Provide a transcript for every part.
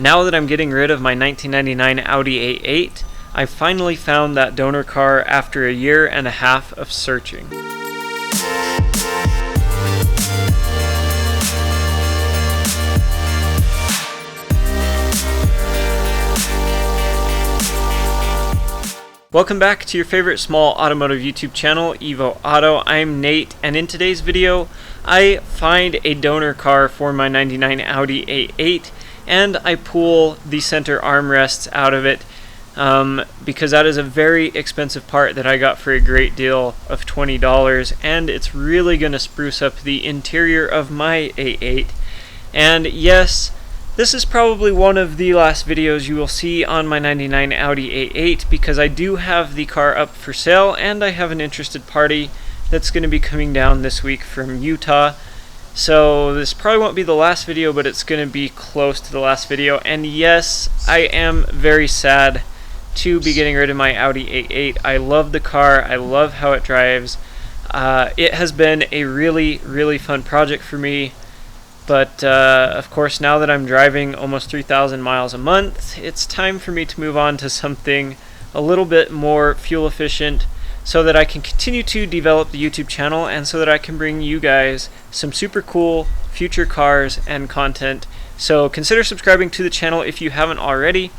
Now that I'm getting rid of my 1999 Audi A8, I finally found that donor car after a year and a half of searching. Welcome back to your favorite small automotive YouTube channel, Evo Auto. I'm Nate, and in today's video, I find a donor car for my 99 Audi A8, and I pull the center armrests out of it because that is a very expensive part that I got for a great deal of $20, and it's really going to spruce up the interior of my A8. And yes, this is probably one of the last videos you will see on my 99 Audi A8 because I do have the car up for sale and I have an interested party that's going to be coming down this week from Utah. So this probably won't be the last video, but it's going to be close to the last video. And yes, I am very sad to be getting rid of my Audi A8. I love the car. I love how it drives. It has been a really fun project for me. But of course, now that I'm driving almost 3,000 miles a month, it's time for me to move on to something a little bit more fuel efficient so that I can continue to develop the YouTube channel and so that I can bring you guys some super cool future cars and content. So consider subscribing to the channel if you haven't already.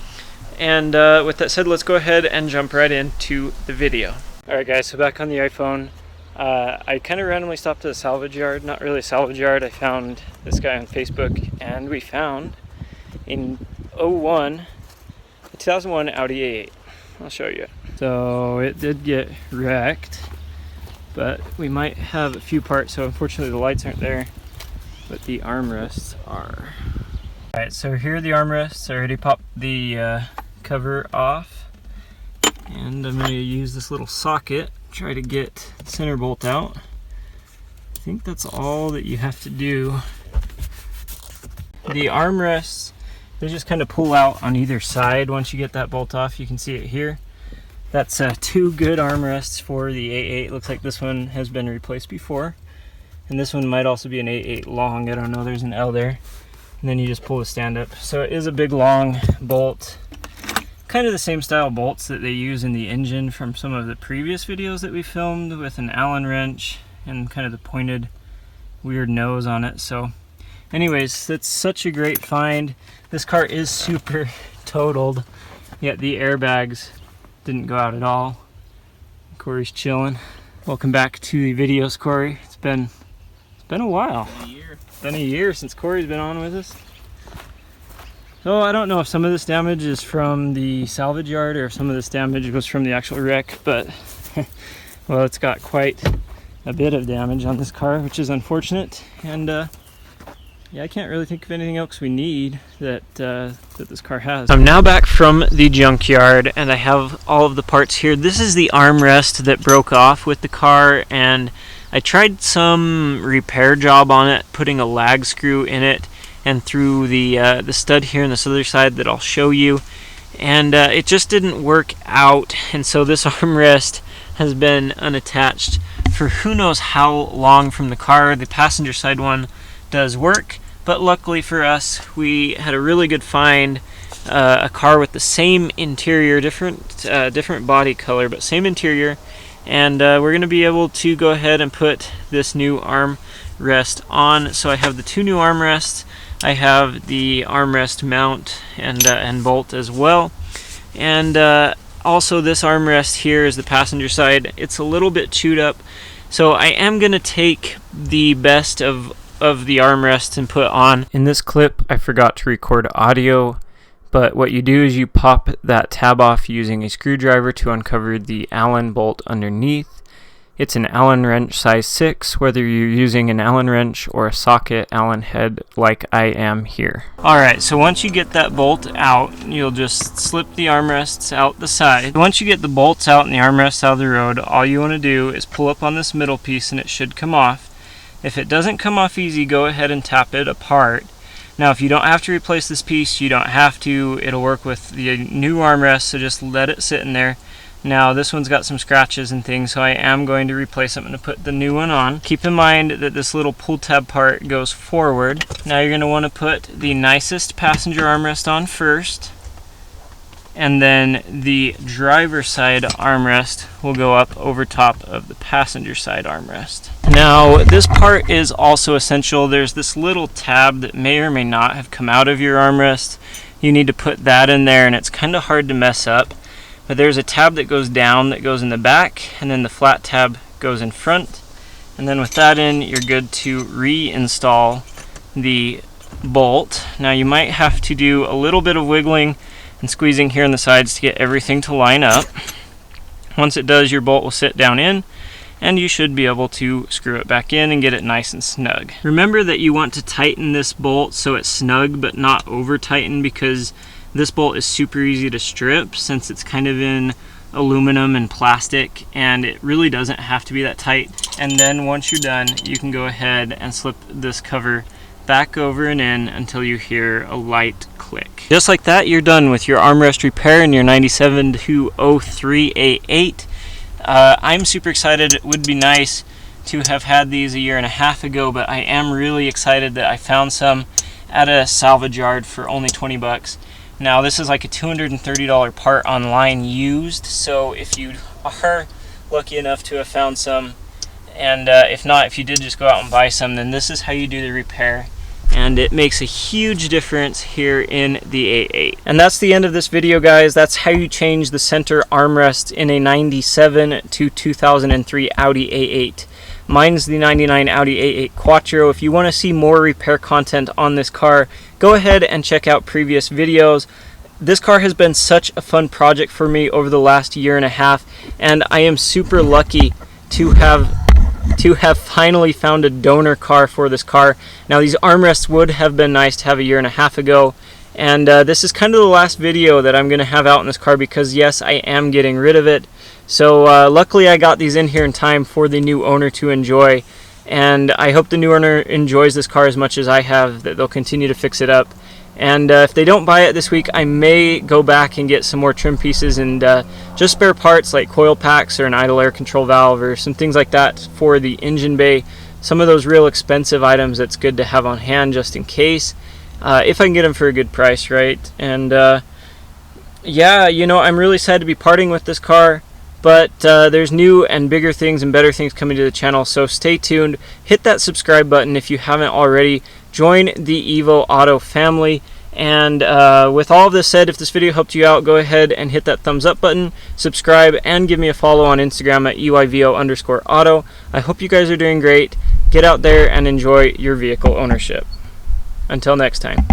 And with that said, let's go ahead and jump right into the video. Alright guys, so back on the iPhone. I kind of randomly stopped at a salvage yard, not really a salvage yard. I found this guy on Facebook, and we found in 2001 Audi A8. I'll show you. So it did get wrecked, but we might have a few parts, so unfortunately the lights aren't there, but the armrests are. Alright, so here are the armrests. I already popped the cover off, and I'm going to use this little socket, try to get the center bolt out. I think that's all that you have to do. The armrests, they just kind of pull out on either side once you get that bolt off. You can see it here. That's two good armrests for the A8. Looks like this one has been replaced before. And this one might also be an A8 long. I don't know, there's an L there. And then you just pull the stand up. So it is a big long bolt. Kind of the same style bolts that they use in the engine from some of the previous videos that we filmed with an Allen wrench and kind of the pointed weird nose on it. So anyways, that's such a great find. This car is super totaled, yet the airbags didn't go out at all. Corey's chilling. Welcome back to the videos, Corey. It's been a while. It's been a year since Corey's been on with us. So I don't know if some of this damage is from the salvage yard or if some of this damage was from the actual wreck, but well, it's got quite a bit of damage on this car, which is unfortunate. And yeah, I can't really think of anything else we need that this car has. I'm now back from the junkyard and I have all of the parts here. This is the armrest that broke off with the car, and I tried some repair job on it, putting a lag screw in it and through the stud here on this other side that I'll show you, and it just didn't work out, and so this armrest has been unattached for who knows how long from the car. The passenger side one does work, but luckily for us we had a really good find, a car with the same interior, different body color but same interior, and we're going to be able to go ahead and put this new armrest on. So I have the two new armrests. I have the armrest mount and bolt as well, and also this armrest here is the passenger side. It's a little bit chewed up, so I am going to take the best of the armrests and put on. In this clip I forgot to record audio, but what you do is you pop that tab off using a screwdriver to uncover the Allen bolt underneath. It's an Allen wrench size 6, whether you're using an Allen wrench or a socket Allen head like I am here. Alright, so once you get that bolt out, you'll just slip the armrests out the side. Once you get the bolts out and the armrests out of the road, all you want to do is pull up on this middle piece and it should come off. If it doesn't come off easy, go ahead and tap it apart. Now if you don't have to replace this piece, you don't have to. It'll work with the new armrest, so just let it sit in there. Now this one's got some scratches and things, so I am going to replace them and put the new one on. Keep in mind that this little pull tab part goes forward. Now you're going to want to put the nicest passenger armrest on first, and then the driver's side armrest will go up over top of the passenger side armrest. Now this part is also essential. There's this little tab that may or may not have come out of your armrest. You need to put that in there, and it's kind of hard to mess up. But there's a tab that goes down that goes in the back, and then the flat tab goes in front. And then with that in, you're good to reinstall the bolt. Now you might have to do a little bit of wiggling and squeezing here on the sides to get everything to line up. Once it does, your bolt will sit down in, and you should be able to screw it back in and get it nice and snug. Remember that you want to tighten this bolt so it's snug but not over tightened, because this bolt is super easy to strip since it's kind of in aluminum and plastic, and it really doesn't have to be that tight. And then once you're done, you can go ahead and slip this cover back over and in until you hear a light click. Just like that, you're done with your armrest repair in your 97-03 A8. I'm super excited. It would be nice to have had these a year and a half ago, but I am really excited that I found some at a salvage yard for only 20 bucks. Now this is like a $230 part online used, so if you are lucky enough to have found some, and if not, if you did just go out and buy some, then this is how you do the repair. And it makes a huge difference here in the A8. And that's the end of this video, guys. That's how you change the center armrest in a 97 to 2003 Audi A8. Mine's the 99 Audi A8 Quattro. If you want to see more repair content on this car, go ahead and check out previous videos. This car has been such a fun project for me over the last year and a half, and I am super lucky to have finally found a donor car for this car. Now these armrests would have been nice to have a year and a half ago, and this is kind of the last video that I'm going to have out in this car, because yes, I am getting rid of it. So luckily I got these in here in time for the new owner to enjoy, and I hope the new owner enjoys this car as much as I have, that they'll continue to fix it up. And if they don't buy it this week, I may go back and get some more trim pieces and just spare parts like coil packs or an idle air control valve or some things like that for the engine bay. Some of those real expensive items that's good to have on hand just in case, if I can get them for a good price, right? And yeah, you know, I'm really sad to be parting with this car, but there's new and bigger things and better things coming to the channel, so stay tuned. Hit that subscribe button if you haven't already. Join the Evo Auto family. And with all of this said, if this video helped you out, go ahead and hit that thumbs up button, subscribe, and give me a follow on Instagram at EYVO_auto. I hope you guys are doing great. Get out there and enjoy your vehicle ownership. Until next time.